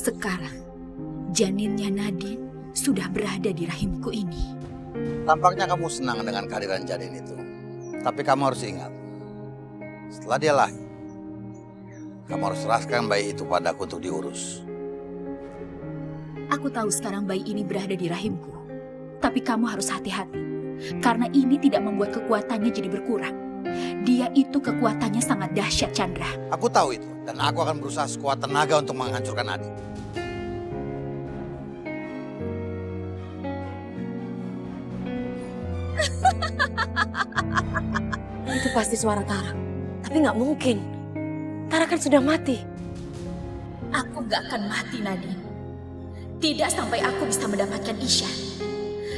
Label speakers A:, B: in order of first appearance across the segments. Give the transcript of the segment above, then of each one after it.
A: Sekarang, janinnya Nadine sudah berada di rahimku ini.
B: Tampaknya kamu senang dengan kehadiran janin itu. Tapi kamu harus ingat, setelah dia lahir, kamu harus serahkan bayi itu padaku untuk diurus.
A: Aku tahu sekarang bayi ini berada di rahimku. Tapi kamu harus hati-hati. Karena ini tidak membuat kekuatannya jadi berkurang. Dia itu kekuatannya sangat dahsyat, Chandra.
B: Aku tahu itu, dan aku akan berusaha sekuat tenaga untuk menghancurkan Nadine.
C: Itu pasti suara Tara. Tapi nggak mungkin. Tara kan sudah mati.
A: Aku gak akan mati, Nadine. Tidak sampai aku bisa mendapatkan Isha.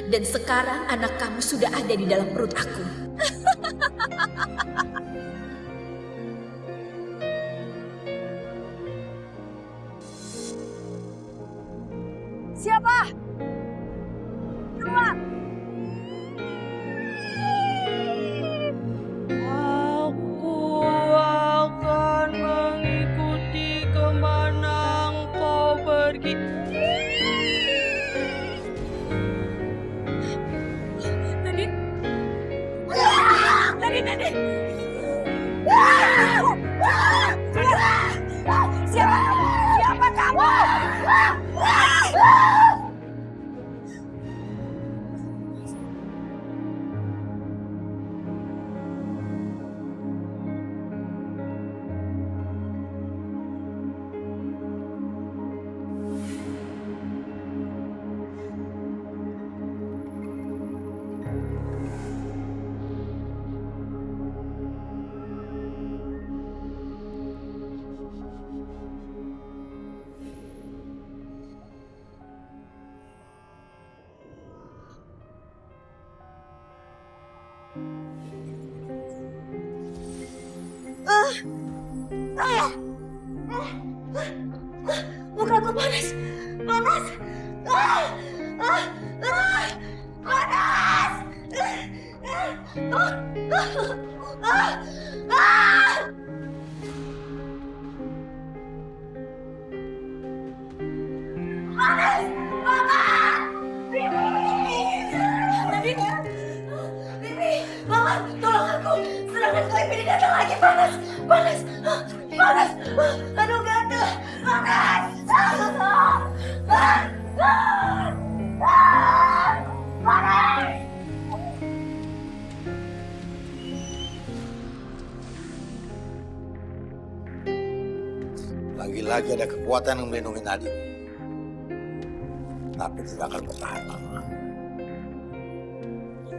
A: Dan sekarang anak kamu sudah ada di dalam perut aku.
C: Siapa? Keluar!
D: Aku akan mengikuti kemana engkau pergi.
C: Nadine! Nadine! Siapa kamu? Mukaku panas. Panas. Mama, tolong aku. Serangan klaim ini datang lagi. Panas. Aduh, gatel. Panas.
B: Lagi-lagi ada kekuatan yang melindungi Nadine. Tapi tidak akan bertahan lama.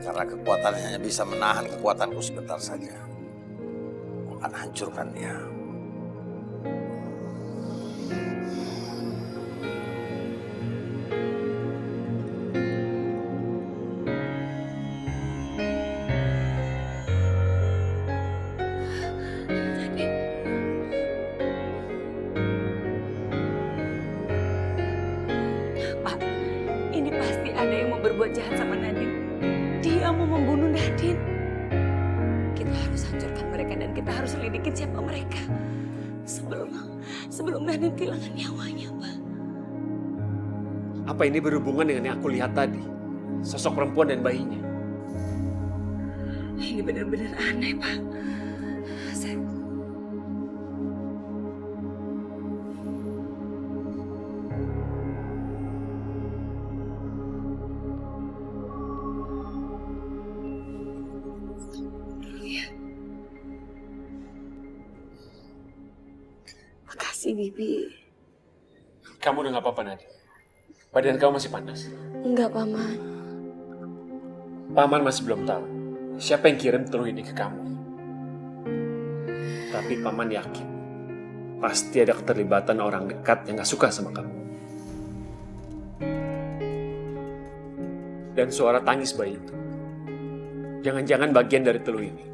B: Karena kekuatannya hanya bisa menahan kekuatanku sebentar saja. Aku akan hancurkan dia.
C: Pak, ini pasti ada yang mau berbuat jahat sama Nadine. Dia mau membunuh Nadine. Kita harus hancurkan mereka dan kita harus lidikin siapa mereka. Sebelum Nadine kehilangan nyawanya, Pak.
E: Apa ini berhubungan dengan yang aku lihat tadi? Sosok perempuan dan bayinya.
C: Ini benar-benar aneh, Pak. Makasih, Bibi.
E: Kamu udah gak apa-apa, Nadine? Badan kamu masih panas?
C: Enggak, Paman.
E: Paman masih belum tahu siapa yang kirim telur ini ke kamu. Tapi Paman yakin pasti ada keterlibatan orang dekat yang gak suka sama kamu. Dan suara tangis bayi itu jangan-jangan bagian dari telur ini.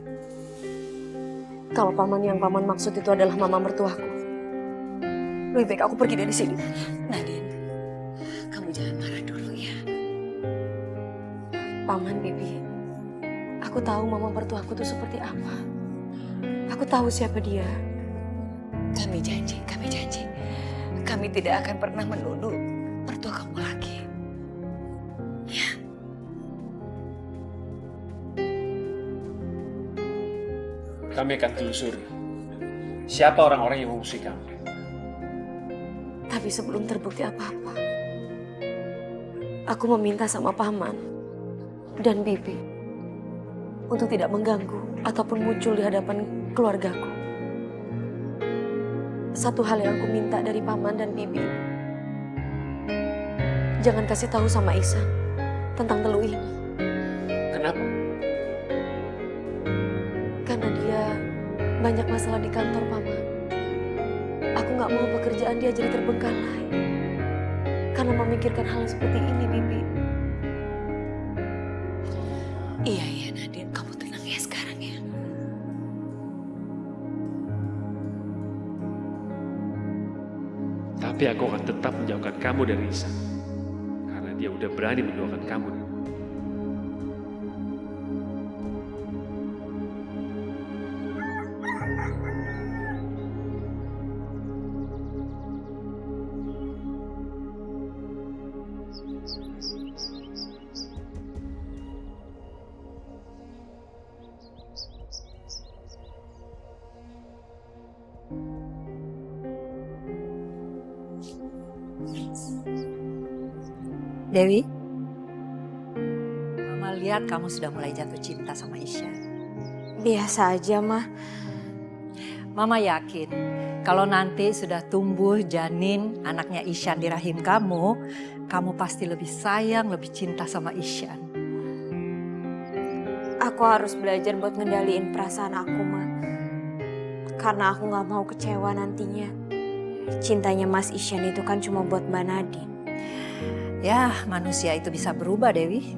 C: Kalau Paman yang Paman maksud itu adalah mama mertuaku, lebih baik aku pergi dari sini. Nadine, kamu jangan marah dulu ya. Paman, Bibi, aku tahu mama mertuaku itu seperti apa. Aku tahu siapa dia. Kami janji, kami tidak akan pernah menuduh mertua kamu lagi.
E: Kami akan telusuri siapa orang-orang yang mengusik kamu.
C: Tapi sebelum terbukti apa-apa, aku meminta sama paman dan bibi untuk tidak mengganggu ataupun muncul di hadapan keluargaku. Satu hal yang aku minta dari paman dan bibi, jangan kasih tahu sama Ihsan tentang Teluh ini.
E: Kenapa?
C: Karena dia banyak masalah di kantor, paman. Aku gak mau pekerjaan dia jadi terbengkalai karena memikirkan hal seperti ini, bibi. Iya, Nadine, kamu tenang ya sekarang ya.
E: Tapi aku akan tetap menjauhkan kamu dari Ihsan. Karena dia udah berani mendoakan kamu.
F: Dewi, Mama lihat kamu sudah mulai jatuh cinta sama Isyan.
C: Biasa aja, Mah.
F: Mama yakin kalau nanti sudah tumbuh janin anaknya Isyan di rahim kamu pasti lebih sayang, lebih cinta sama Isyan.
G: Aku harus belajar buat ngendaliin perasaan aku, Ma. Karena aku gak mau kecewa nantinya. Cintanya Mas Isyan itu kan cuma buat Mbak Nadine.
F: Ya, manusia itu bisa berubah, Dewi.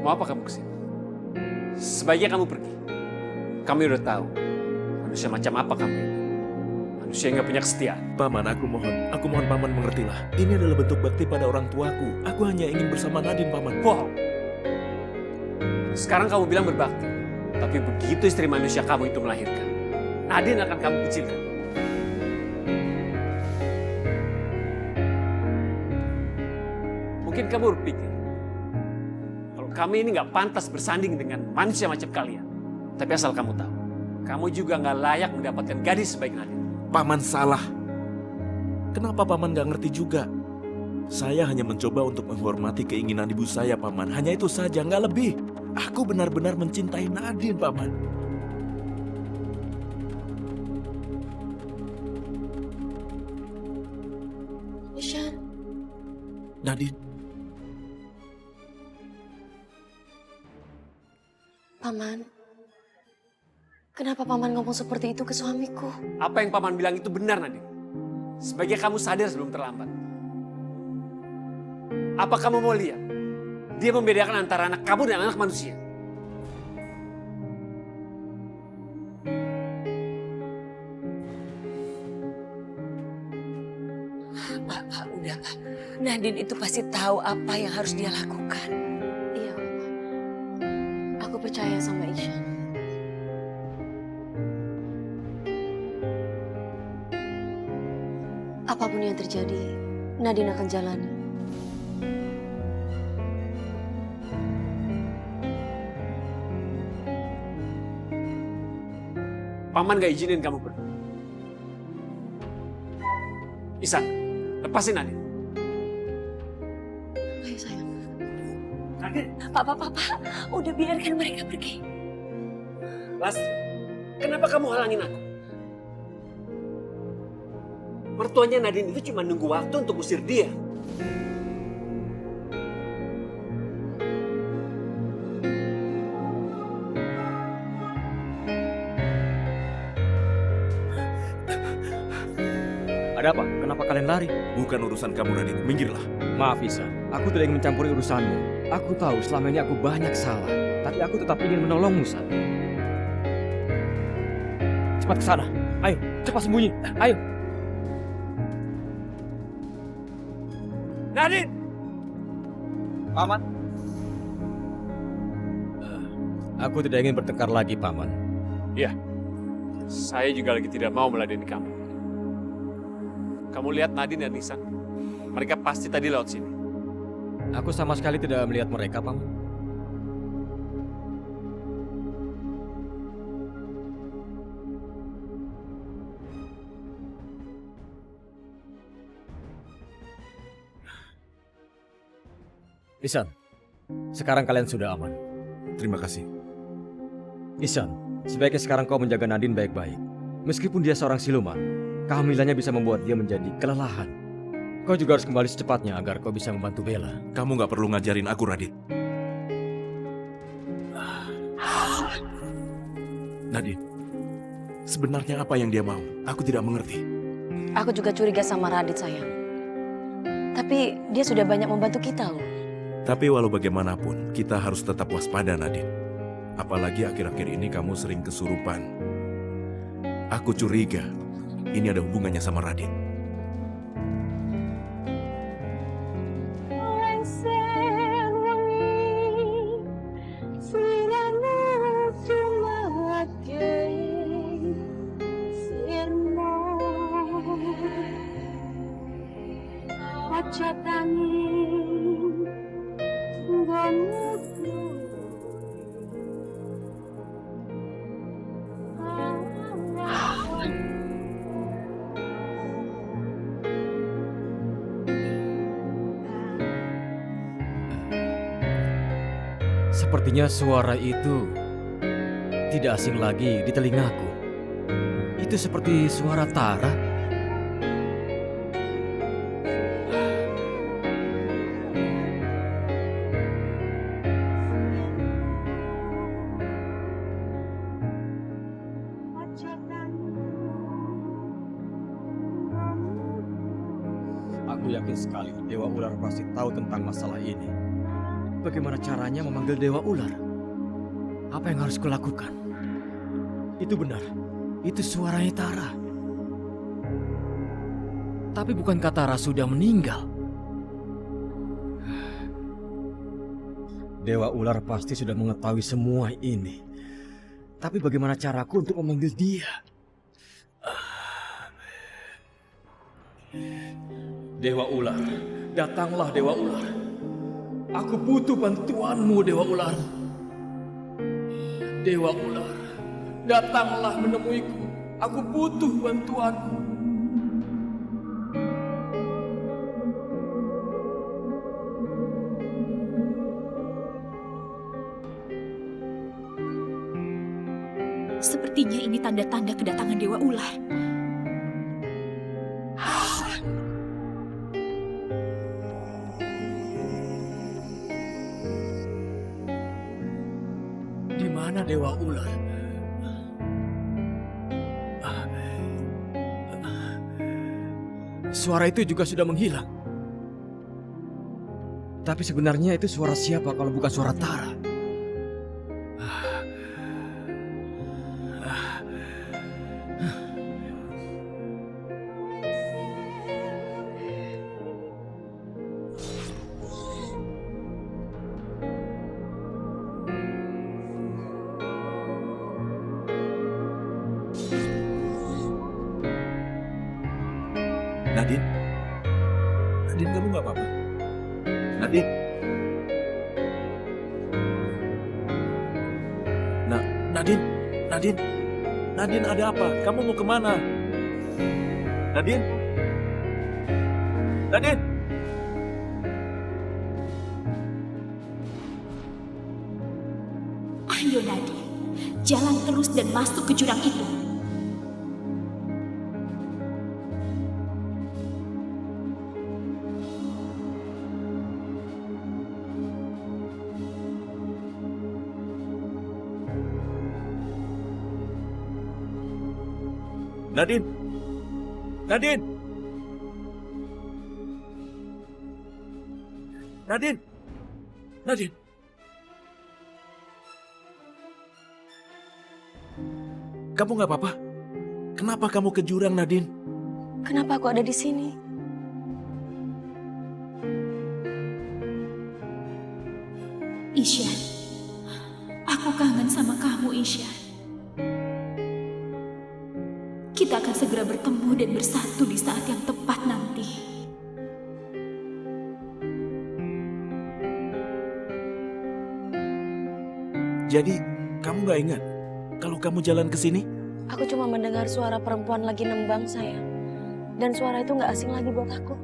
E: Mau apa kamu kesini? Sebaiknya kamu pergi. Kami udah tahu manusia macam apa kamu ini. Manusia yang gak punya kesetiaan.
H: Paman, aku mohon Paman mengertilah. Ini adalah bentuk bakti pada orang tuaku. Aku hanya ingin bersama Nadine, Paman.
E: Bohong. Sekarang kamu bilang berbakti. Tapi begitu istri manusia kamu itu melahirkan, Nadine akan kamu kecilkan. Mungkin kamu berpikir, kami ini gak pantas bersanding dengan manusia macam kalian. Tapi asal kamu tahu, kamu juga gak layak mendapatkan gadis sebaik Nadine.
H: Paman salah. Kenapa Paman gak ngerti juga? Saya hanya mencoba untuk menghormati keinginan ibu saya, Paman. Hanya itu saja, gak lebih. Aku benar-benar mencintai Nadine, Paman.
C: Isyan.
H: Nadine.
C: Paman, kenapa Paman ngomong seperti itu ke suamiku?
E: Apa yang Paman bilang itu benar, Nadine. Sebaiknya kamu sadar sebelum terlambat. Apa kamu mau lihat dia membedakan antara anak kamu dan anak manusia?
C: Pak, udah Pak. Nadine itu pasti tahu apa yang harus dia lakukan. Iya, Mama. Aku percaya sama Isyan. Apapun yang terjadi, Nadine akan jalani.
E: Paman gak izinin kamu pergi. Ihsan, lepasin Nadine.
C: Ayo sayang.
E: Nadine.
C: Pak, udah biarkan mereka pergi.
E: Lastri, kenapa kamu halangin aku? Mertuanya Nadine itu cuma nunggu waktu untuk usir dia.
I: Ada apa? Kenapa kalian lari?
H: Bukan urusan kamu, Nadine. Minggirlah.
I: Maaf, Ihsan. Aku tidak ingin mencampuri urusanmu. Aku tahu selama ini aku banyak salah. Tapi aku tetap ingin menolongmu, San. Cepat ke sana. Ayo, cepat sembunyi. Ayo. Nadine! Paman. Aku tidak ingin bertengkar lagi, Paman.
E: Iya, saya juga lagi tidak mau meladeni kamu. Kamu lihat Nadine dan Nisan? Mereka pasti tadi lewat sini.
I: Aku sama sekali tidak melihat mereka, Paman. Isan, sekarang kalian sudah aman.
H: Terima kasih.
I: Isan, sebaiknya sekarang kau menjaga Nadine baik-baik. Meskipun dia seorang siluman, kehamilannya bisa membuat dia menjadi kelelahan. Kau juga harus kembali secepatnya agar kau bisa membantu Bella.
H: Kamu nggak perlu ngajarin aku, Radit. Nadine, sebenarnya apa yang dia mau? Aku tidak mengerti.
C: Aku juga curiga sama Radit, sayang. Tapi dia sudah banyak membantu kita loh.
H: Tapi walau bagaimanapun, kita harus tetap waspada, Nadine. Apalagi akhir-akhir ini kamu sering kesurupan. Aku curiga ini ada hubungannya sama Radit.
I: Sepertinya suara itu tidak asing lagi di telingaku. Itu seperti suara Tara. Aku yakin sekali Dewa Ular pasti tahu tentang masalah ini. Bagaimana caranya memanggil Dewa Ular? Apa yang harus kulakukan? Itu benar. Itu suaranya Tara. Tapi bukankah Tara sudah meninggal? Dewa Ular pasti sudah mengetahui semua ini. Tapi bagaimana caraku untuk memanggil dia? Dewa Ular, datanglah Dewa Ular. Aku butuh bantuanmu, Dewa Ular. Dewa Ular, datanglah menemuiku. Aku butuh bantuanmu.
A: Sepertinya ini tanda-tanda kedatangan Dewa Ular.
I: Di mana Dewa Ular? Suara itu juga sudah menghilang. Tapi sebenarnya itu suara siapa kalau bukan suara Tara?
H: Nadine? Nadine, kamu nggak apa-apa? Nadine? Nadine? Nadine? Nadine, ada apa? Kamu mau kemana? Nadine? Nadine?
A: Ayo Nadine, jalan terus dan masuk ke jurang itu.
H: Nadine? Nadine? Nadine! Nadine! Kamu nggak apa-apa? Kenapa kamu ke jurang, Nadine?
G: Kenapa aku ada di sini?
A: Isyan, aku kangen sama kamu, Isyan. Kita akan segera bertemu dan bersatu di saat yang tepat nanti.
H: Jadi, kamu nggak ingat kalau kamu jalan ke sini?
G: Aku cuma mendengar suara perempuan lagi nembang, sayang. Dan suara itu nggak asing lagi buat aku.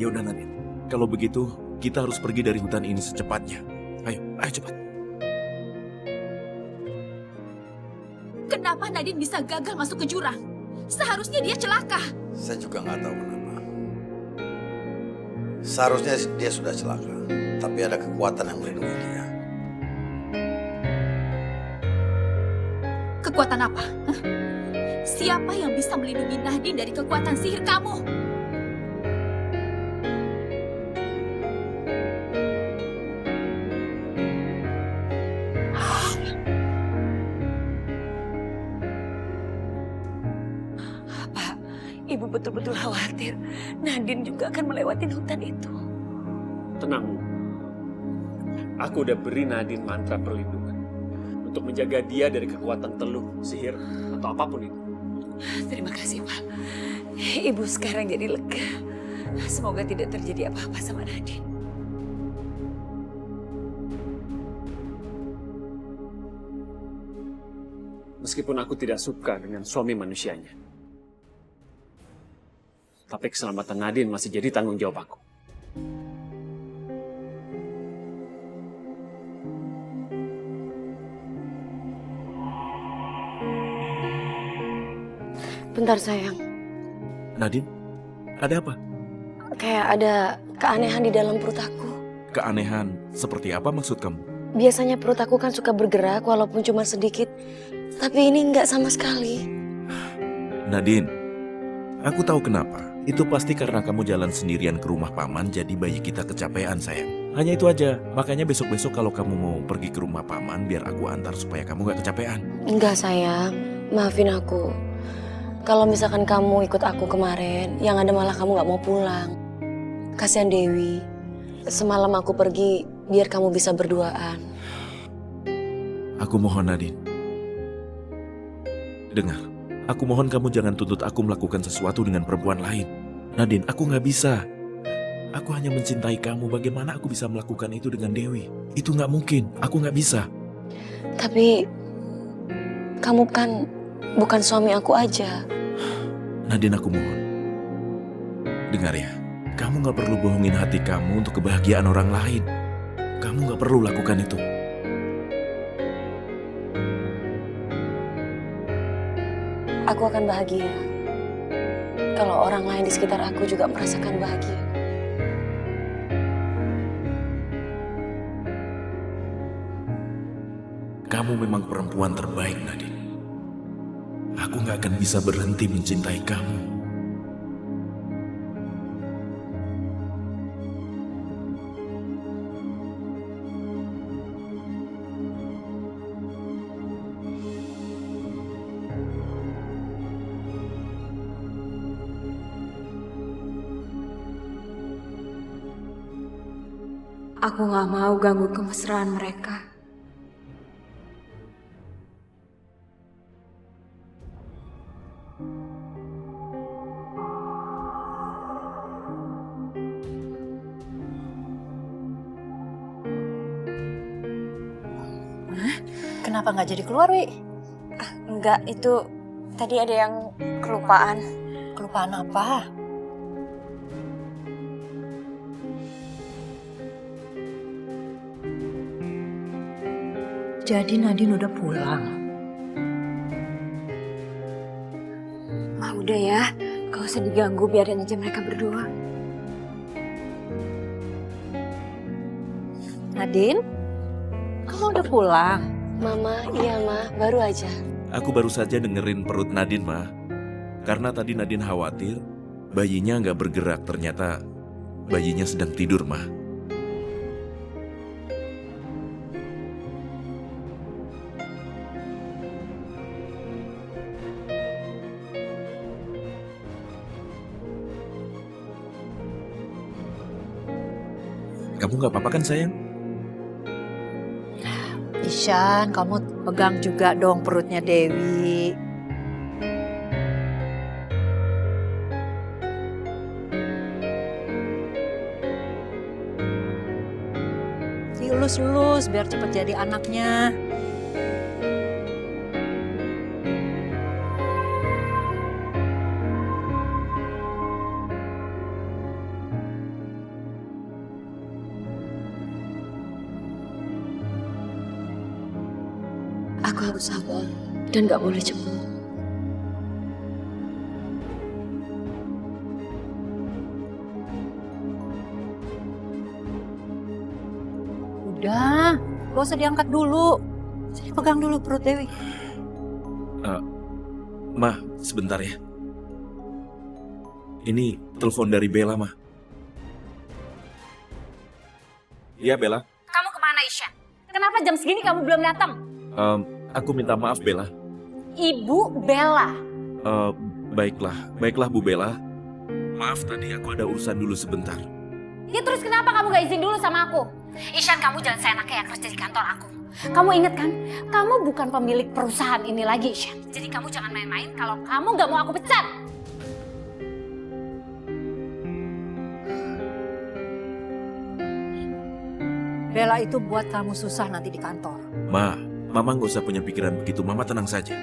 H: Ya udah, Nadine. Kalau begitu, kita harus pergi dari hutan ini secepatnya. Ayo, ayo cepat.
A: Kenapa Nadine bisa gagal masuk ke jurang? Seharusnya dia celaka.
B: Saya juga nggak tahu kenapa. Seharusnya dia sudah celaka, tapi ada kekuatan yang melindungi dia.
A: Kekuatan apa? Hah? Siapa yang bisa melindungi Nadine dari kekuatan sihir kamu?
C: Ibu betul-betul khawatir Nadine juga akan melewati hutan itu.
E: Tenang, Bu. Aku udah beri Nadine mantra perlindungan untuk menjaga dia dari kekuatan teluh, sihir, atau apapun itu.
C: Terima kasih, Pak. Ibu sekarang jadi lega. Semoga tidak terjadi apa-apa sama Nadine.
E: Meskipun aku tidak suka dengan suami manusianya, tapi keselamatan Nadine masih jadi tanggung jawab aku.
G: Bentar, sayang.
H: Nadine, ada apa?
G: Kayak ada keanehan di dalam perut aku.
H: Keanehan seperti apa maksud kamu?
G: Biasanya perut aku kan suka bergerak walaupun cuma sedikit. Tapi ini nggak sama sekali.
H: Nadine, aku tahu kenapa. Itu pasti karena kamu jalan sendirian ke rumah paman, jadi bayi kita kecapean, sayang. Hanya itu aja. Makanya besok-besok kalau kamu mau pergi ke rumah paman, biar aku antar supaya kamu gak kecapean.
G: Enggak, sayang. Maafin aku. Kalau misalkan kamu ikut aku kemarin, yang ada malah kamu gak mau pulang. Kasihan Dewi. Semalam aku pergi biar kamu bisa berduaan.
H: Aku mohon, Nadine. Dengar. Aku mohon kamu jangan tuntut aku melakukan sesuatu dengan perempuan lain. Nadine, aku gak bisa. Aku hanya mencintai kamu. Bagaimana aku bisa melakukan itu dengan Dewi? Itu gak mungkin. Aku gak bisa.
G: Tapi kamu kan bukan suami aku aja.
H: Nadine, aku mohon. Dengar ya. Kamu gak perlu bohongin hati kamu untuk kebahagiaan orang lain. Kamu gak perlu lakukan itu.
G: Aku akan bahagia kalau orang lain di sekitar aku juga merasakan bahagia.
H: Kamu memang perempuan terbaik, Nadine. Aku gak akan bisa berhenti mencintai kamu.
G: Aku gak mau ganggu kemesraan mereka.
F: Kenapa nggak jadi keluar, Wi?
G: Enggak, itu tadi ada yang kelupaan.
F: Kelupaan apa? Jadi Nadine udah pulang.
G: Udah ya, gak usah diganggu biarin aja mereka berdua.
F: Nadine, kamu udah pulang?
G: Mama, iya Ma, baru aja.
H: Aku baru saja dengerin perut Nadine, Ma. Karena tadi Nadine khawatir bayinya nggak bergerak. Ternyata bayinya sedang tidur, Ma. Kamu nggak apa-apa kan, sayang?
F: Ishan, kamu pegang juga dong perutnya Dewi. Dielus-elus biar cepat jadi anaknya.
G: Aku harus sabar dan gak boleh cemburu.
F: Udah, gak usah diangkat dulu. Sini pegang dulu perut Dewi.
H: Ma, sebentar ya. Ini telepon dari Bella, Ma. Iya, Bella.
C: Kamu kemana, Ishan? Kenapa jam segini kamu belum datang?
H: Aku minta maaf, Bella.
C: Ibu Bella.
H: Baiklah Bu Bella. Maaf tadi aku ada urusan dulu sebentar.
C: Ya terus kenapa kamu gak izin dulu sama aku? Ishan, kamu jangan seenaknya ya kerja di kantor aku. Kamu ingat kan? Kamu bukan pemilik perusahaan ini lagi, Ishan. Jadi kamu jangan main-main kalau kamu gak mau aku pecat.
F: Bella itu buat kamu susah nanti di kantor.
H: Mama nggak usah punya pikiran begitu. Mama tenang saja.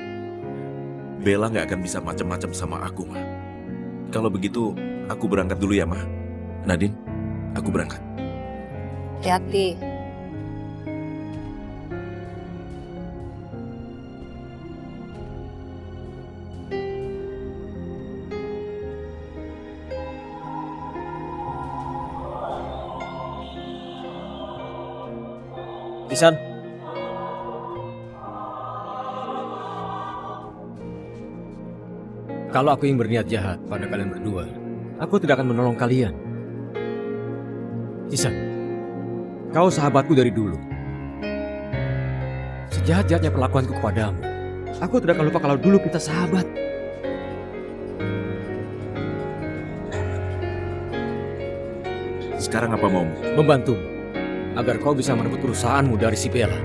H: Bella nggak akan bisa macam-macam sama aku, Ma. Kalau begitu, aku berangkat dulu ya, Ma. Nadine, aku berangkat.
F: Hati-hati.
I: Ihsan. Kalau aku yang berniat jahat pada kalian berdua, aku tidak akan menolong kalian. Ihsan, kau sahabatku dari dulu. Sejahat-jahatnya perlakuanku kepadamu, aku tidak akan lupa kalau dulu kita sahabat.
H: Sekarang apa maumu?
I: Membantumu, agar kau bisa merebut perusahaanmu dari si Bella.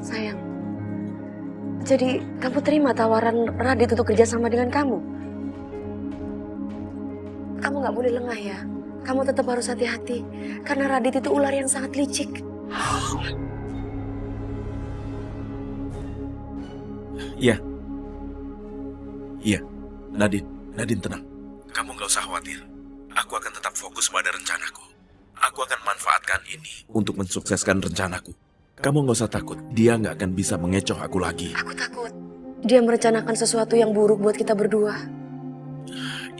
G: Sayang, jadi kamu terima tawaran Radit untuk kerjasama dengan kamu? Kamu gak boleh lengah ya. Kamu tetap harus hati-hati, karena Radit itu ular yang sangat licik.
H: Iya, Nadine tenang. Kamu nggak usah khawatir. Aku akan tetap fokus pada rencanaku. Aku akan manfaatkan ini untuk mensukseskan rencanaku. Kamu nggak usah takut. Dia nggak akan bisa mengecoh aku lagi.
G: Aku takut dia merencanakan sesuatu yang buruk buat kita berdua.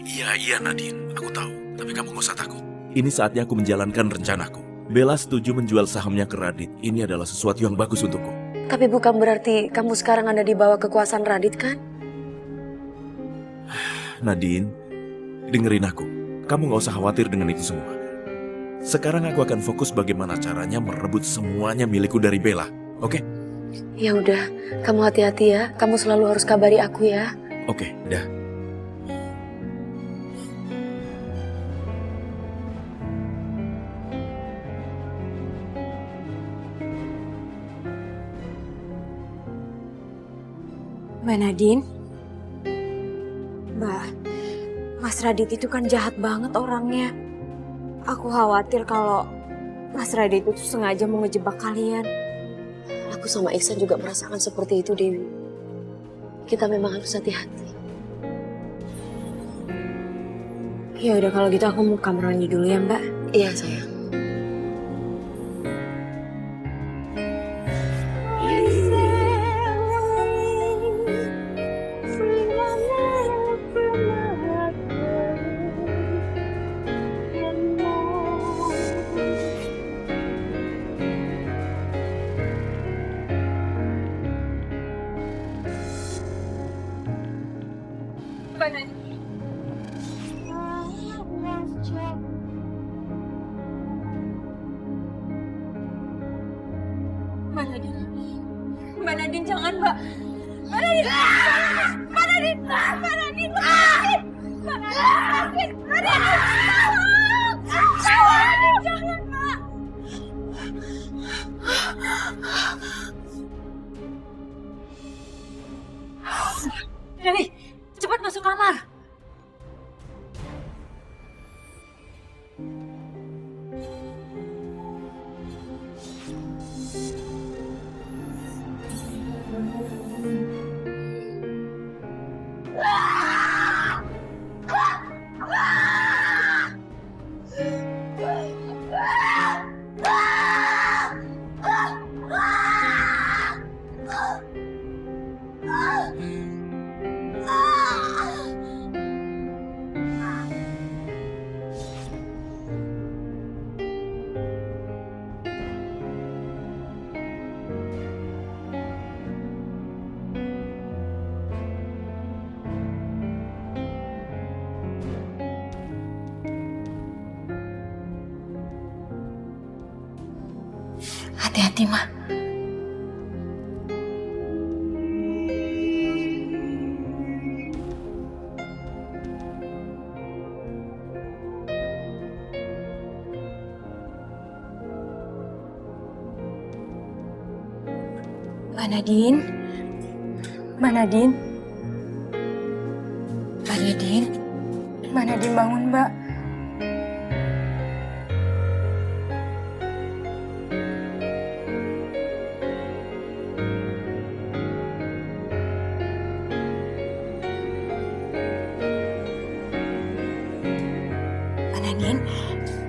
H: Iya Nadine, aku tahu. Tapi kamu nggak usah takut. Ini saatnya aku menjalankan rencanaku. Bella setuju menjual sahamnya ke Radit. Ini adalah sesuatu yang bagus untukku.
G: Tapi bukan berarti kamu sekarang ada di bawah kekuasaan Radit, kan?
H: Nadine, dengerin aku. Kamu gak usah khawatir dengan itu semua. Sekarang aku akan fokus bagaimana caranya merebut semuanya milikku dari Bella. Oke?
G: Ya udah, kamu hati-hati ya. Kamu selalu harus kabari aku ya.
H: Oke, dah.
J: Mbak Nadine, Mbak, Mas Radit itu kan jahat banget orangnya. Aku khawatir kalau Mas Radit itu sengaja mau ngejebak kalian.
G: Aku sama Iksan juga merasakan seperti itu, Dewi. Kita memang harus hati-hati.
J: Ya udah kalau gitu aku mau kamar mandi dulu ya, Mbak.
G: Iya, sayang.
J: Mbak Nadine. Mbak Nadine. Mbak Nadine jangan, Mbak. Mbak Nadine. Mbak Nadine. Mbak Nadine. Mbak Nadine. Mbak Nadine. Mbak Nadine. Jangan, Mbak.
F: Dewi, cepat masuk kamar.
G: Hati-hati, Ma. Mbak Nadine. Mbak Nadine. Mbak Nadine. Mbak Nadine bangun, Mbak.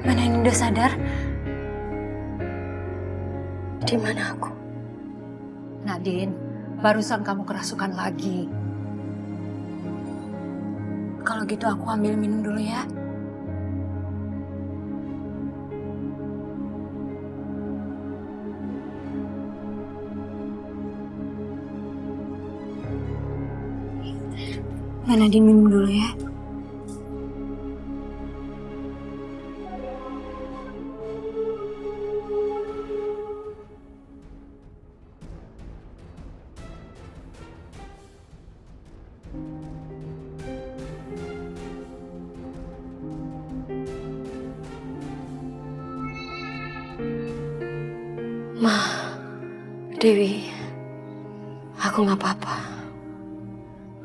G: Mbak Nadine udah sadar? Di mana aku?
F: Nadine, barusan kamu kerasukan lagi.
G: Kalau gitu aku ambil minum dulu ya. Mbak Nadine minum dulu ya. Ma, Dewi, aku nggak apa-apa.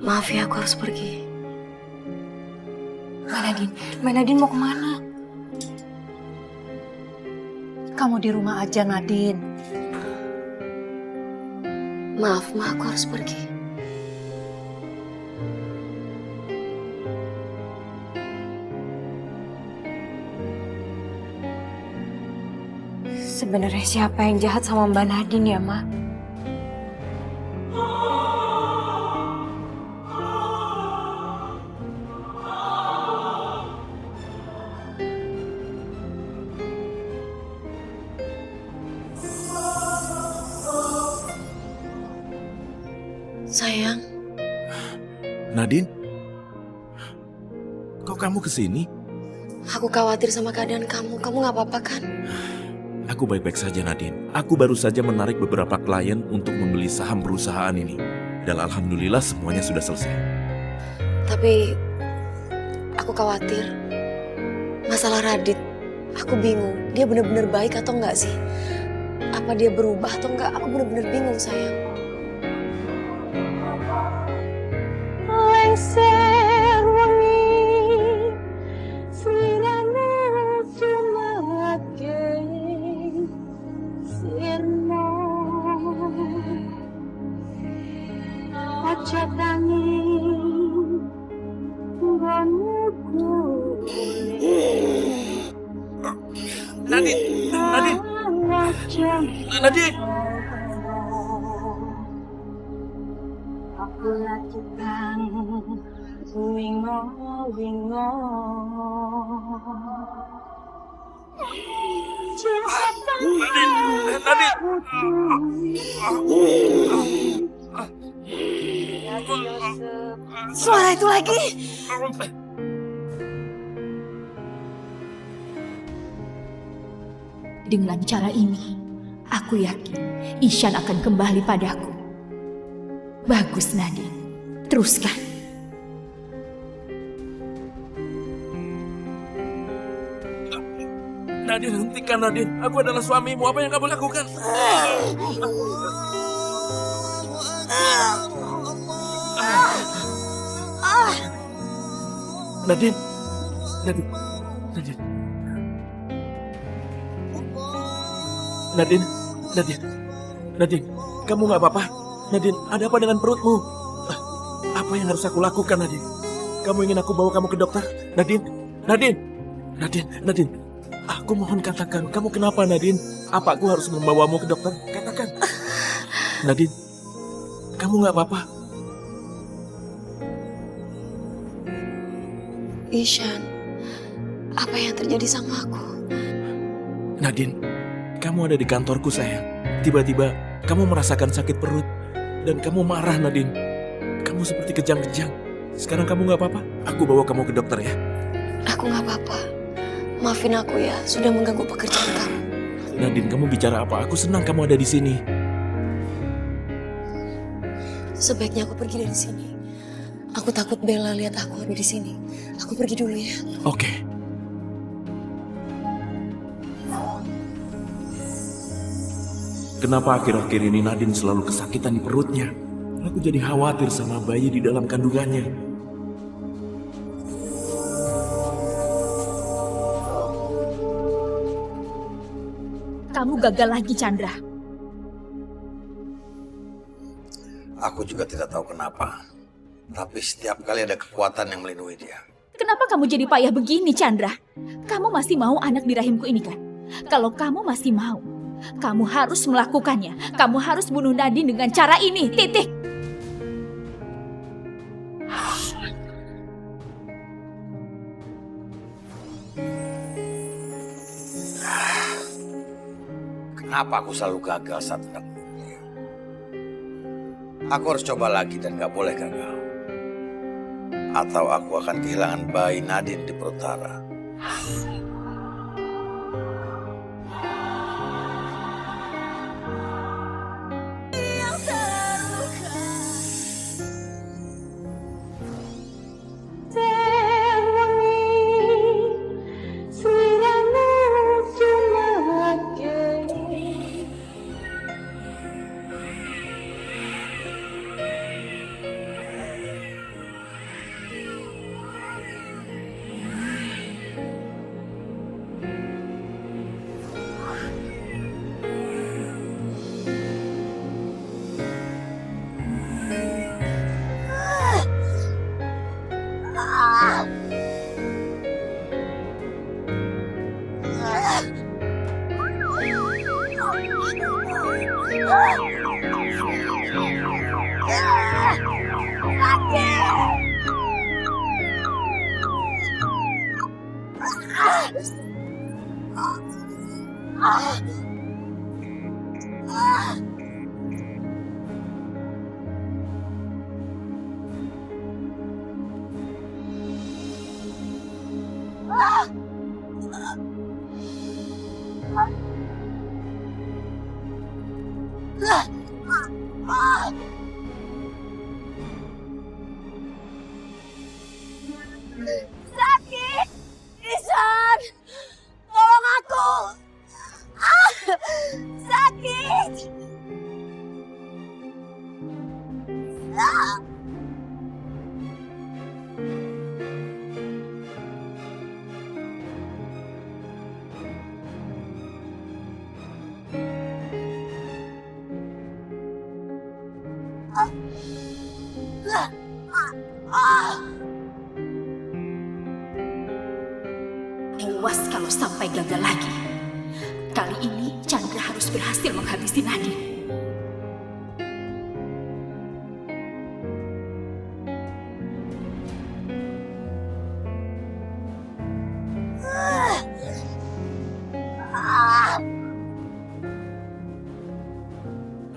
G: Maaf ya, aku harus pergi. Mbak Nadine mau kemana?
F: Kamu di rumah aja, Nadine.
G: Maaf, Ma, aku harus pergi. Sebenarnya siapa yang jahat sama Mbak Nadine ya, Ma? Sayang.
H: Nadine? Kok kamu kesini?
G: Aku khawatir sama keadaan kamu. Kamu nggak apa-apa kan?
H: Aku baik-baik saja, Nadine. Aku baru saja menarik beberapa klien untuk membeli saham perusahaan ini. Dan alhamdulillah semuanya sudah selesai.
G: Tapi aku khawatir. Masalah Radit. Aku bingung. Dia benar-benar baik atau enggak sih? Apa dia berubah atau enggak? Aku benar-benar bingung, sayang.
J: Lengser wangi sirane sumatke sirna aja tangi nggonku
H: Nadine!
J: Aku lakukan wingo-wingo.
G: suara itu lagi.
A: Dengan cara ini, aku yakin Ishan akan kembali padaku. Bagus, Nadine. Teruskan.
H: Nadine, hentikan Nadine. Aku adalah suamimu. Apa yang kamu lakukan? Nadine. Nadine. Nadine. Nadine. Nadine. Nadine. Kamu nggak apa-apa? Nadine, ada apa dengan perutmu? Apa yang harus aku lakukan, Nadine? Kamu ingin aku bawa kamu ke dokter? Nadine. Nadine. Nadine. Nadine. Aku mohon katakan, kamu kenapa, Nadine? Apa aku harus membawamu ke dokter? Katakan. Nadine, kamu nggak apa-apa?
G: Ishan, apa yang terjadi sama aku?
H: Nadine, kamu ada di kantorku, sayang. Tiba-tiba, kamu merasakan sakit perut. Dan kamu marah, Nadine. Kamu seperti kejang-kejang. Sekarang kamu nggak apa-apa? Aku bawa kamu ke dokter ya.
G: Aku nggak apa-apa. Maafin aku ya, sudah mengganggu pekerjaan kamu.
H: Nadine, kamu bicara apa? Aku senang kamu ada di sini.
G: Sebaiknya aku pergi dari sini. Aku takut Bella lihat aku ada di sini. Aku pergi dulu ya.
H: Oke. Kenapa akhir-akhir ini Nadine selalu kesakitan di perutnya? Aku jadi khawatir sama bayi di dalam kandungannya.
A: Kamu gagal lagi, Chandra.
B: Aku juga tidak tahu kenapa. Tapi setiap kali ada kekuatan yang melindungi dia.
A: Kenapa kamu jadi payah begini, Chandra? Kamu masih mau anak di rahimku ini kan? Kalau kamu masih mau, kamu harus melakukannya. Kamu harus bunuh Nadine dengan cara ini, titik.
B: Kenapa aku selalu gagal saat hendak membunuhnya? Aku harus coba lagi dan gak boleh gagal. Atau aku akan kehilangan bayi Nadine di perut Tara.
J: Sakit! Ihsan! Tolong aku! Sakit!
A: Awas kalau sampai gagal lagi. Kali ini Chandra harus berhasil menghabisi Nadine.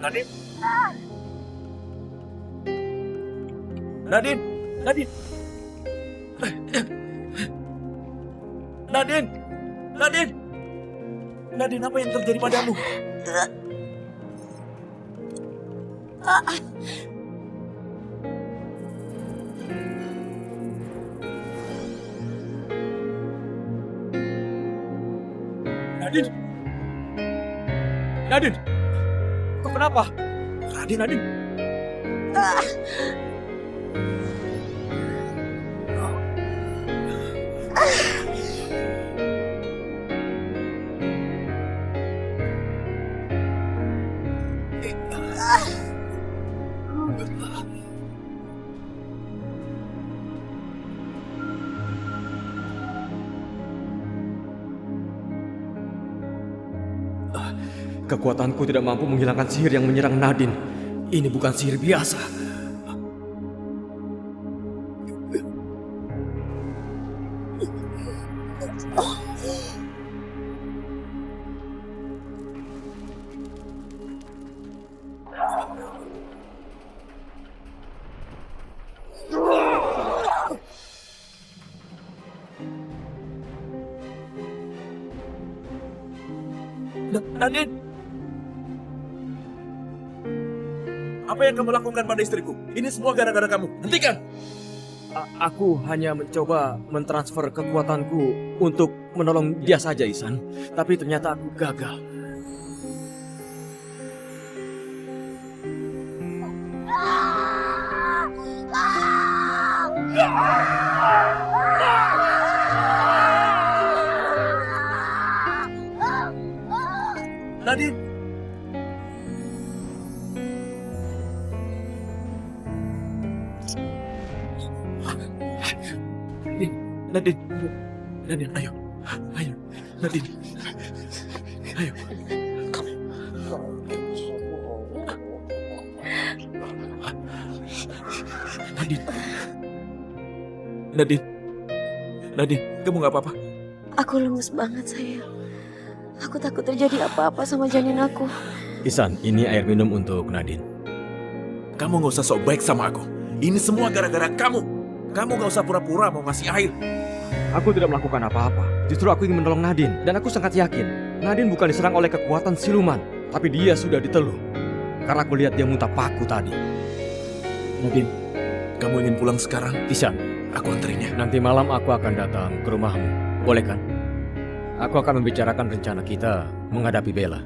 H: Nadine. Nadine, Nadine! Nadine! Nadine! Nadine, apa yang terjadi padamu? Nadine! Nadine! Kau kenapa? Nadine!
I: Kekuatanku tidak mampu menghilangkan sihir yang menyerang Nadine. Ini bukan sihir biasa.
H: Nadine! Apa yang kamu lakukan pada istriku? Ini semua gara-gara kamu. Hentikan!
I: Aku hanya mencoba mentransfer kekuatanku untuk menolong dia saja, Ihsan. Tapi ternyata aku gagal.
H: Nadine! Nadine, ayo, Nadine, ayo. Nadine, kamu nggak apa-apa?
G: Aku lemes banget, sayang. Aku takut terjadi apa-apa sama janin aku.
I: Ihsan, ini air minum untuk Nadine.
H: Kamu nggak usah sok baik sama aku. Ini semua gara-gara kamu. Kamu nggak usah pura-pura mau ngasih air.
I: Aku tidak melakukan apa-apa. Justru aku ingin menolong Nadine. Dan aku sangat yakin, Nadine bukan diserang oleh kekuatan siluman. Tapi dia sudah diteluh. Karena aku lihat dia muntah paku tadi.
H: Nadine, kamu ingin pulang sekarang?
I: Ihsan,
H: aku anterin ya.
I: Nanti malam aku akan datang ke rumahmu. Boleh kan? Aku akan membicarakan rencana kita menghadapi Bella.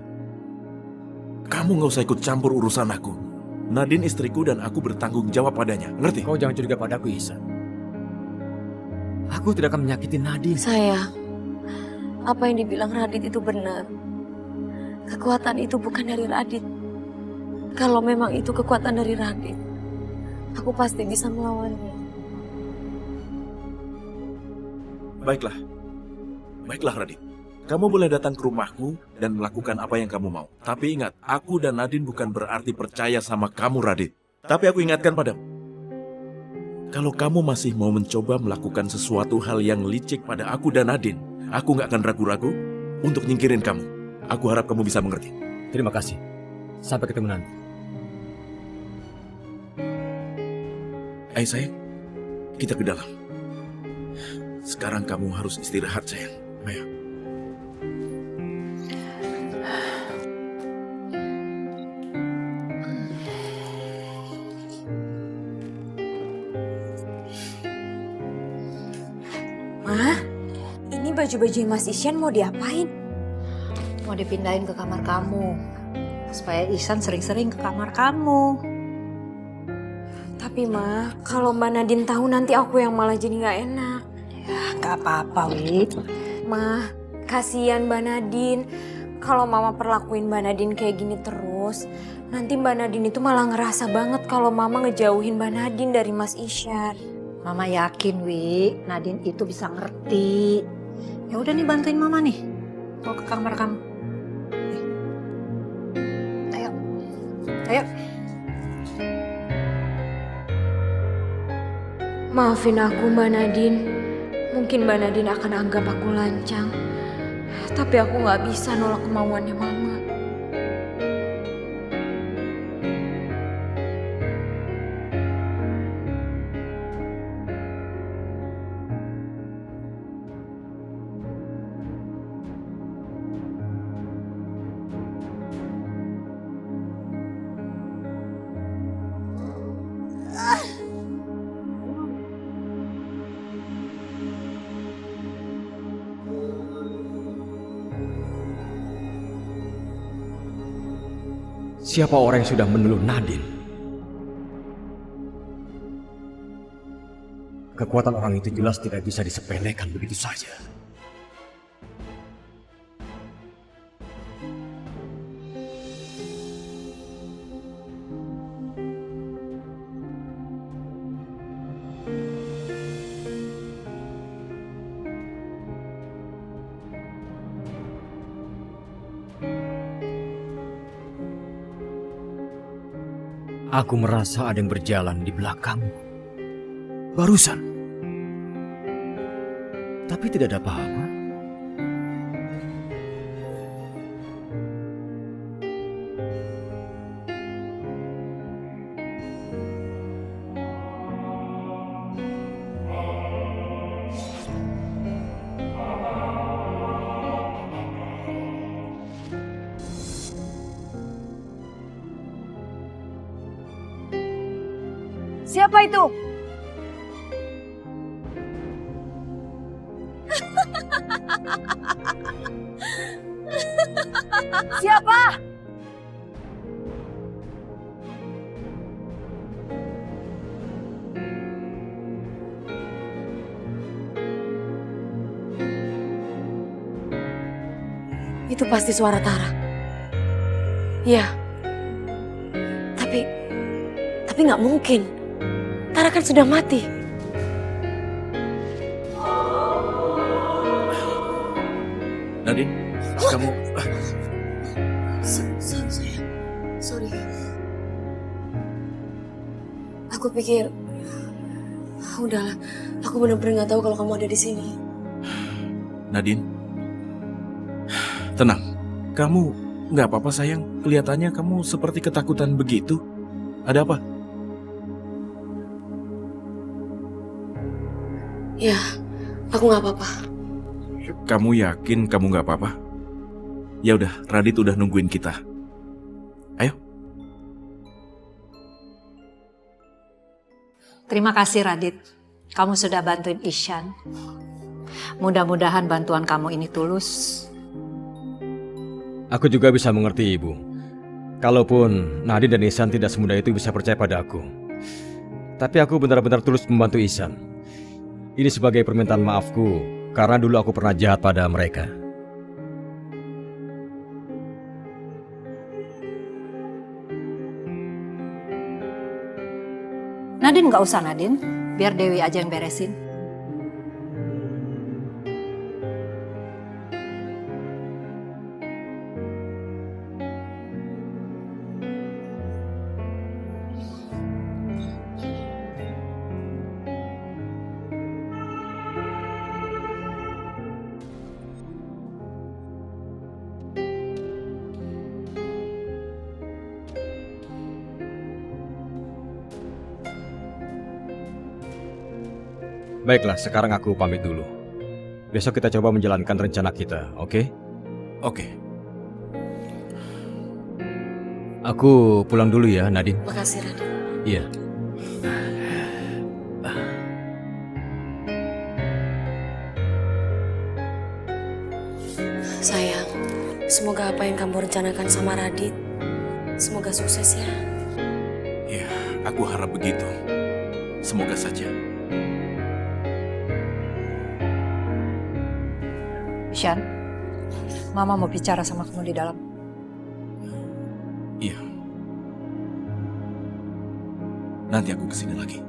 H: Kamu nggak usah ikut campur urusan aku. Nadine istriku dan aku bertanggung jawab padanya. Ngerti?
I: Kau jangan curiga padaku, Ihsan. Aku tidak akan menyakiti Nadine.
G: Sayang, apa yang dibilang Radit itu benar. Kekuatan itu bukan dari Radit. Kalau memang itu kekuatan dari Radit, aku pasti bisa melawannya.
H: Baiklah Radit. Kamu boleh datang ke rumahku dan melakukan apa yang kamu mau. Tapi ingat, aku dan Nadine bukan berarti percaya sama kamu, Radit. Tapi aku ingatkan padamu. Kalau kamu masih mau mencoba melakukan sesuatu hal yang licik pada aku dan Nadine, aku nggak akan ragu-ragu untuk nyingkirin kamu. Aku harap kamu bisa mengerti.
I: Terima kasih. Sampai ketemu nanti.
H: Ayo sayang, kita ke dalam. Sekarang kamu harus istirahat, sayang. Ayo.
J: Ma, ini baju-baju Mas Isyan mau diapain?
F: Mau dipindahin ke kamar kamu. Supaya Ihsan sering-sering ke kamar kamu.
J: Tapi Ma, kalau Mbak Nadine tahu nanti aku yang malah jadi nggak enak.
F: Ya, gak apa-apa, Wi.
J: Ma, kasihan Mbak Nadine. Kalau Mama perlakuin Mbak Nadine kayak gini terus, nanti Mbak Nadine itu malah ngerasa banget kalau Mama ngejauhin Mbak Nadine dari Mas Isyan.
F: Mama yakin, Wi, Nadine itu bisa ngerti. Ya udah nih, bantuin Mama nih. Mau ke kamar kamu. Ayo. Ayo.
J: Maafin aku Mbak Nadine. Mungkin Mbak Nadine akan anggap aku lancang. Tapi aku nggak bisa nolak kemauannya Mama.
I: Siapa orang yang sudah meneluh Nadine? Kekuatan orang itu jelas tidak bisa disepelekan begitu saja. Aku merasa ada yang berjalan di belakangmu. Barusan. Tapi tidak ada apa-apa.
F: Siapa itu? Siapa?
G: Itu pasti suara Tara. Iya. Tapi nggak mungkin. Tara kan sudah mati.
H: Nadine, kamu...
G: Sorry. Aku pikir, udahlah. Aku benar-benar nggak tahu kalau kamu ada di sini.
H: Nadine, tenang. Kamu nggak apa-apa sayang. Kelihatannya kamu seperti ketakutan begitu. Ada apa?
G: Ya, aku nggak apa-apa.
H: Kamu yakin kamu nggak apa-apa? Ya udah, Radit udah nungguin kita. Ayo.
F: Terima kasih Radit. Kamu sudah bantuin Ishan. Mudah-mudahan bantuan kamu ini tulus.
I: Aku juga bisa mengerti ibu. Kalaupun Nadine dan Ihsan tidak semudah itu bisa percaya pada aku. Tapi aku benar-benar tulus membantu Ihsan. Ini sebagai permintaan maafku, karena dulu aku pernah jahat pada mereka.
F: Nadine nggak usah Nadine, biar Dewi aja yang beresin.
I: Baiklah, sekarang aku pamit dulu. Besok kita coba menjalankan rencana kita, oke?
H: Oke.
I: Aku pulang dulu ya, Nadine.
G: Makasih, Radit.
I: Iya.
G: Sayang, semoga apa yang kamu rencanakan sama Radit, semoga sukses ya.
H: Ya, aku harap begitu. Semoga saja.
F: Ishan, Mama mau bicara sama kamu di dalam.
H: Iya. Nanti aku kesini lagi.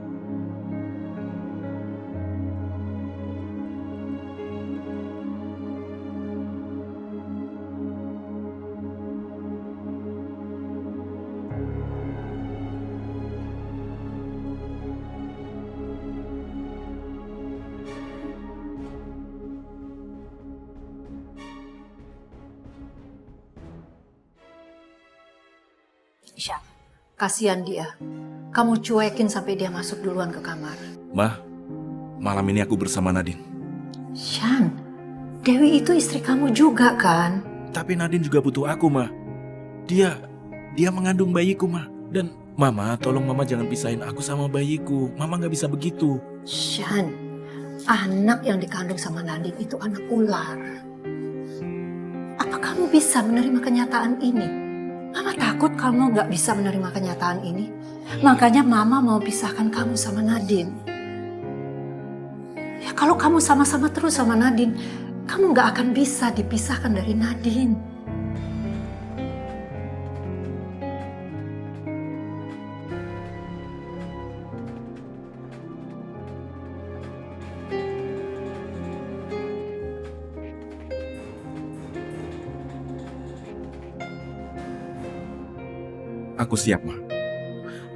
F: Ishan, kasihan dia. Kamu cuekin sampai dia masuk duluan ke kamar.
H: Ma, malam ini aku bersama Nadine.
F: Shan, Dewi itu istri kamu juga kan?
H: Tapi Nadine juga butuh aku, Ma. Dia mengandung bayiku, Ma. Dan Mama, tolong Mama jangan pisahin aku sama bayiku. Mama nggak bisa begitu.
F: Shan, anak yang dikandung sama Nadine itu anak ular. Apa kamu bisa menerima kenyataan ini? Mama takut kamu nggak bisa menerima kenyataan ini. Makanya Mama mau pisahkan kamu sama Nadine. Ya kalau kamu sama-sama terus sama Nadine, kamu nggak akan bisa dipisahkan dari Nadine.
H: Aku siap, Ma.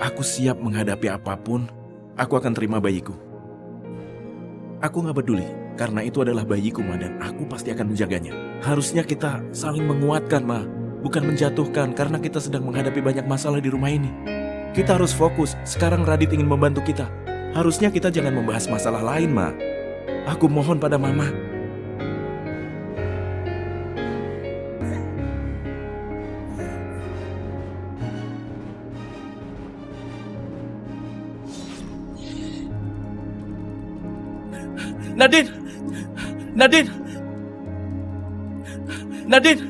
H: Aku siap menghadapi apapun. Aku akan terima bayiku. Aku gak peduli, karena itu adalah bayiku, Ma, dan aku pasti akan menjaganya. Harusnya kita saling menguatkan, Ma. Bukan menjatuhkan, karena kita sedang menghadapi banyak masalah di rumah ini. Kita harus fokus, sekarang Radit ingin membantu kita. Harusnya kita jangan membahas masalah lain, Ma. Aku mohon pada Mama. Nadine! Nadine! Nadine!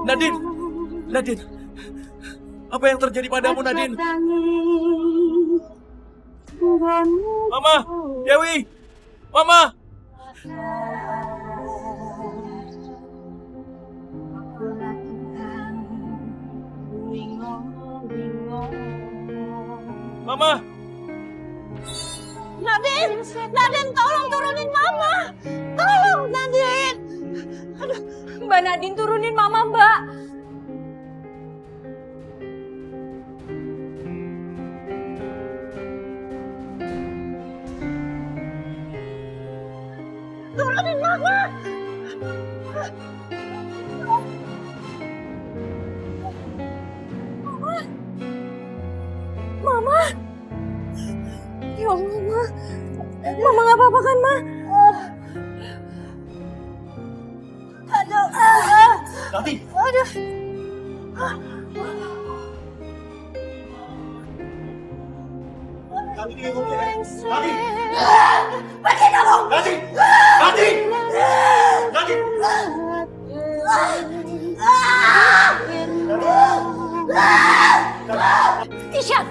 H: Nadine! Nadine! Apa yang terjadi padamu, Nadine? Mama! Dewi! Mama! Mama!
D: Nadine! Nadine, tolong turunin Mama! Tolong, Nadine! Aduh, Mbak Nadine turunin Mama, Mbak! Turunin Mama! Mama! Ya Allah, Ma. Mama gak apa-apa kan, Ma? Aduh.
H: Nanti!
D: Aduh.
H: Nanti dia ngomong ya? Nanti!
D: Pergi kamu!
H: Nanti! Nanti! Nanti!
F: Ishan,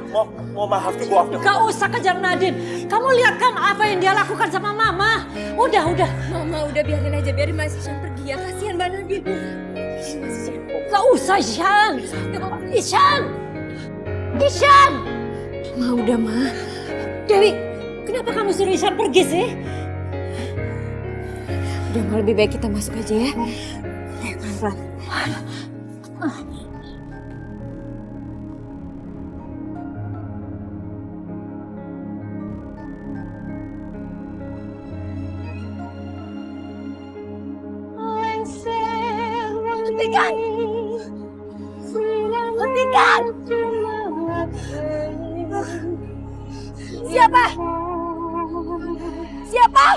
H: Mau maafkan gua.
F: gak usah kejar Nadine. Kamu lihat kan apa yang dia lakukan sama Mama. Udah.
J: Mama udah biarin aja, biarin Mas Ishan pergi ya. Kasihan Mbak Nadine. Mas Ishan.
F: Gak usah, Ishan. Ishan!
J: Ma udah, Ma.
F: Dewi, kenapa kamu suruh Ishan pergi sih?
J: Udah, Ma, lebih baik kita masuk aja ya. Ayo, pelan-pelan.
D: Hentikan! Hentikan! Siapa? Siapa?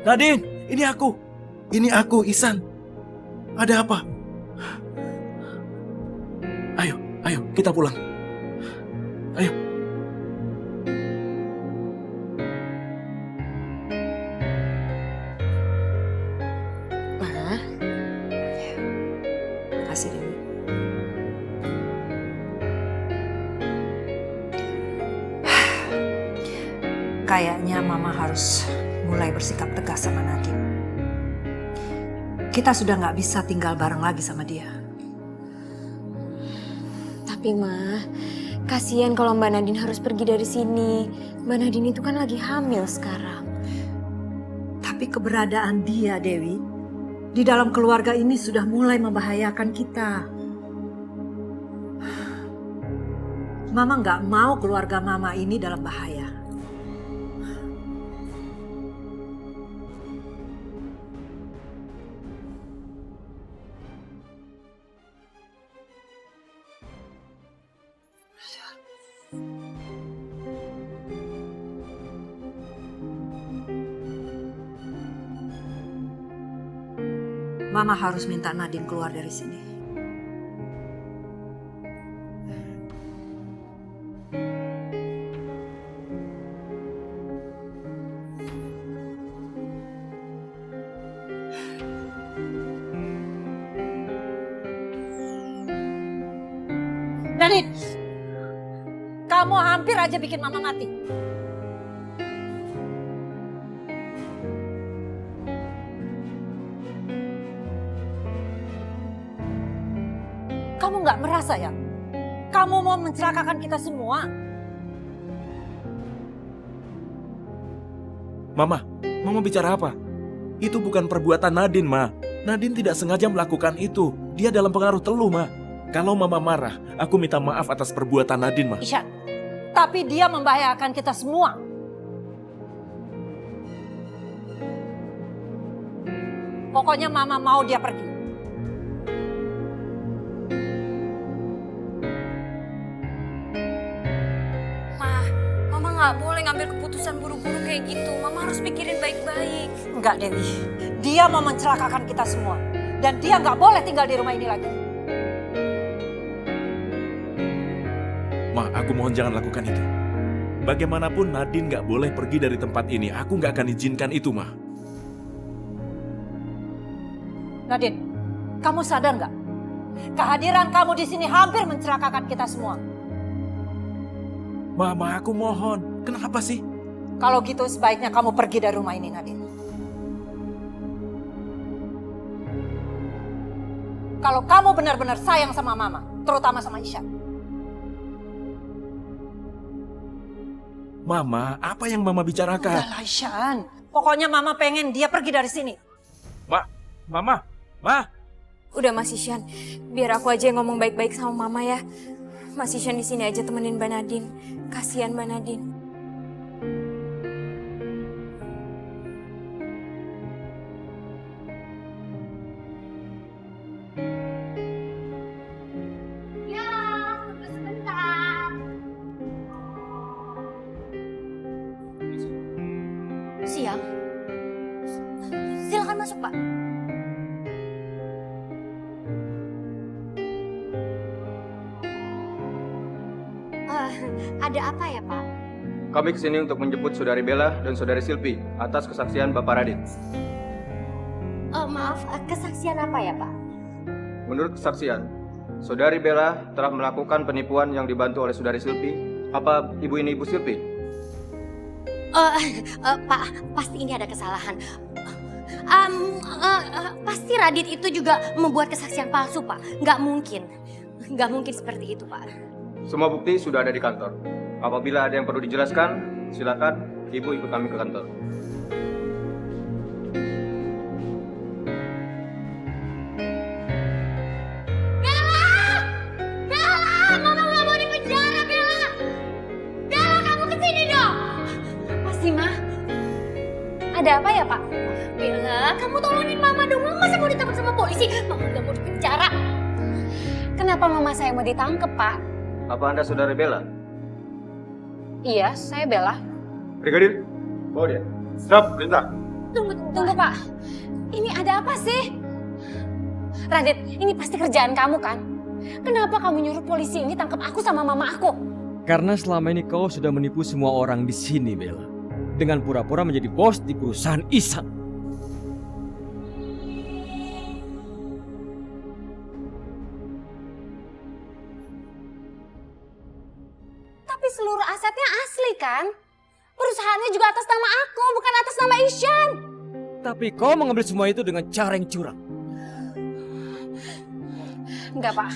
H: Nadine, ini aku, Ihsan. Ada apa? Ayo, kita pulang. Ayo.
F: kayaknya Mama harus mulai bersikap tegas sama Nadine. Kita sudah nggak bisa tinggal bareng lagi sama dia.
J: Tapi Ma, kasihan kalau Mbak Nadine harus pergi dari sini. Mbak Nadine itu kan lagi hamil sekarang.
F: Tapi keberadaan dia, Dewi, di dalam keluarga ini sudah mulai membahayakan kita. Mama nggak mau keluarga Mama ini dalam bahaya. Mama harus minta Nadine keluar dari sini. Nadine, kamu hampir aja bikin Mama mati. Kamu nggak merasa ya? Kamu mau mencelakakan kita semua.
H: Mama bicara apa? Itu bukan perbuatan Nadine, Ma. Nadine tidak sengaja melakukan itu. Dia dalam pengaruh teluh, Ma. Kalau Mama marah, aku minta maaf atas perbuatan Nadine, Ma.
F: Ishan, tapi dia membahayakan kita semua. Pokoknya Mama mau dia pergi.
J: Mama nggak boleh ngambil keputusan buru-buru kayak gitu. Mama harus pikirin baik-baik.
F: Enggak, Dewi. Dia mau mencelakakan kita semua. Dan dia nggak boleh tinggal di rumah ini lagi.
H: Ma, aku mohon jangan lakukan itu. Bagaimanapun Nadine nggak boleh pergi dari tempat ini. Aku nggak akan izinkan itu, Ma.
F: Nadine, kamu sadar nggak? Kehadiran kamu di sini hampir mencelakakan kita semua.
H: Mama, aku mohon. Kenapa sih?
F: Kalau gitu sebaiknya kamu pergi dari rumah ini, Nadine. Kalau kamu benar-benar sayang sama Mama, terutama sama Ishan.
H: Mama, apa yang Mama bicarakan?
F: Udahlah, Ishan. Pokoknya Mama pengen dia pergi dari sini.
H: Mama.
J: Udah Mas Ishan, biar aku aja yang ngomong baik-baik sama Mama ya. Mas Ishan di sini aja temenin Mbak Nadine. Kasihan Mbak Nadine.
C: Ya, tunggu sebentar. Siang. Silakan masuk, Pak. Ada apa ya, Pak?
K: Kami kesini untuk menjemput Saudari Bella dan Saudari Silvi atas kesaksian Bapak Radit.
C: Maaf, kesaksian apa ya, Pak?
K: Menurut kesaksian, Saudari Bella telah melakukan penipuan yang dibantu oleh Saudari Silvi. Apa ibu ini Ibu Silvi?
C: Pak, pasti ini ada kesalahan. Pasti Radit itu juga membuat kesaksian palsu, Pak. Nggak mungkin seperti itu, Pak.
K: Semua bukti sudah ada di kantor. Apabila ada yang perlu dijelaskan, silakan Ibu ikut kami ke kantor.
C: Bella! Mama nggak mau di penjara, Bella! Bella, kamu kesini dong! Apa sih, Ma? Ada apa ya, Pak? Bella, kamu tolongin Mama dong. Masa mau ditangkap sama polisi? Mama nggak mau di penjara. Kenapa Mama saya mau ditangkap, Pak?
K: Apa Anda Saudari Bella?
C: Iya, saya Bella.
K: Brigadir, bawa dia. Stop, perintah.
C: Tunggu, Pak. Ini ada apa sih? Radit, ini pasti kerjaan kamu kan? Kenapa kamu nyuruh polisi ini tangkap aku sama mama aku?
I: Karena selama ini kau sudah menipu semua orang di sini, Bella. Dengan pura-pura menjadi bos di perusahaan Ihsan.
C: Tapi seluruh asetnya asli kan?
J: Perusahaannya juga atas nama aku, bukan atas nama Ishan.
I: Tapi kau mengambil semua itu dengan cara yang curang.
J: Enggak, Pak.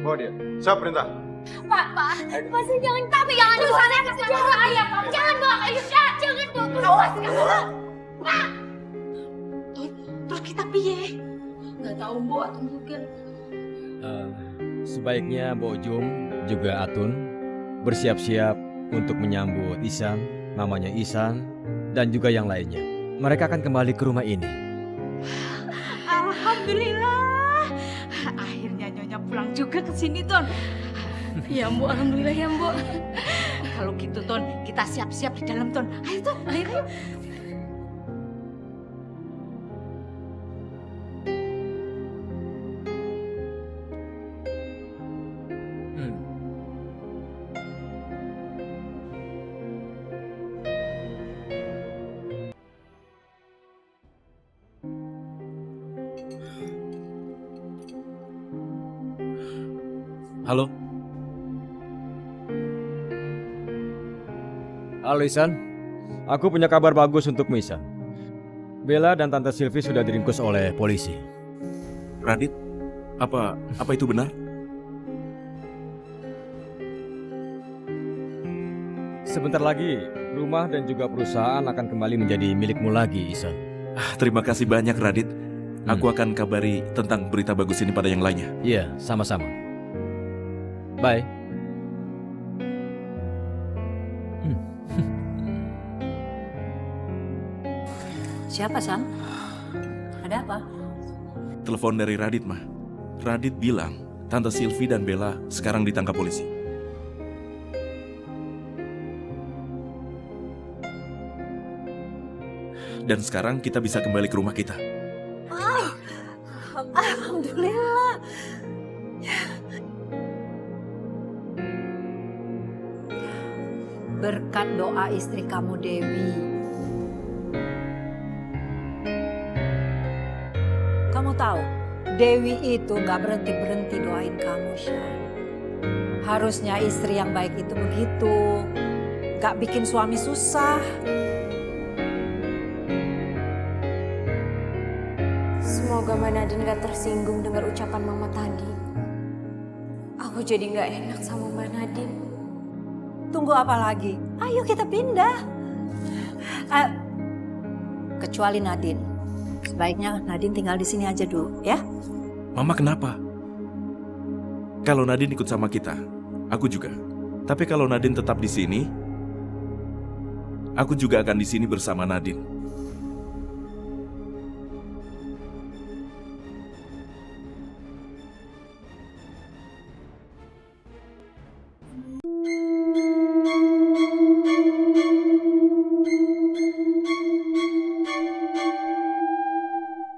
K: Bawa dia. Siapa perintah?
J: Pak, pasti jangan. Tapi jangan perusahaannya atas nama saya, Pak. Jangan bawa Ishan, jangan bawa. Awas kamu. Pak.
A: Terus kita piye? Nggak tahu Mbok atau mungkin.
I: Sebaiknya Mbok Jum juga Atun bersiap-siap untuk menyambut Ihsan, mamanya Ihsan, dan juga yang lainnya. Mereka akan kembali ke rumah ini.
D: Alhamdulillah. Akhirnya Nyonya pulang juga ke sini, Ton. Ya, Mbok, alhamdulillah ya, Mbok. Kalau gitu, Ton, kita siap-siap di dalam, Ton. Ayo, Ton, ayo.
H: Halo,
I: Halo Ihsan, aku punya kabar bagus untukmu Ihsan. Bella dan Tante Sylvie sudah diringkus oleh polisi.
H: Radit, apa itu benar?
I: Sebentar lagi, rumah dan juga perusahaan akan kembali menjadi milikmu lagi, Ihsan.
H: Terima kasih banyak Radit. Aku akan kabari tentang berita bagus ini pada yang lainnya.
I: Iya, sama-sama. Bye.
F: Siapa, Sam? Ada apa?
H: Telepon dari Radit, mah. Radit bilang Tante Sylvie dan Bella sekarang ditangkap polisi. Dan sekarang kita bisa kembali ke rumah kita.
F: Alhamdulillah. Berkat doa istri kamu Dewi. Kamu tahu, Dewi itu gak berhenti-berhenti doain kamu, Syah. Harusnya istri yang baik itu begitu. Gak bikin suami susah.
J: Semoga Mbak Nadine gak tersinggung dengar ucapan Mama tadi. Aku jadi gak enak sama Mbak Nadine.
F: Tunggu apa lagi? Ayo kita pindah. Kecuali Nadine. Sebaiknya Nadine tinggal di sini aja dulu, ya?
H: Mama kenapa? Kalau Nadine ikut sama kita, aku juga. Tapi kalau Nadine tetap di sini, aku juga akan di sini bersama Nadine.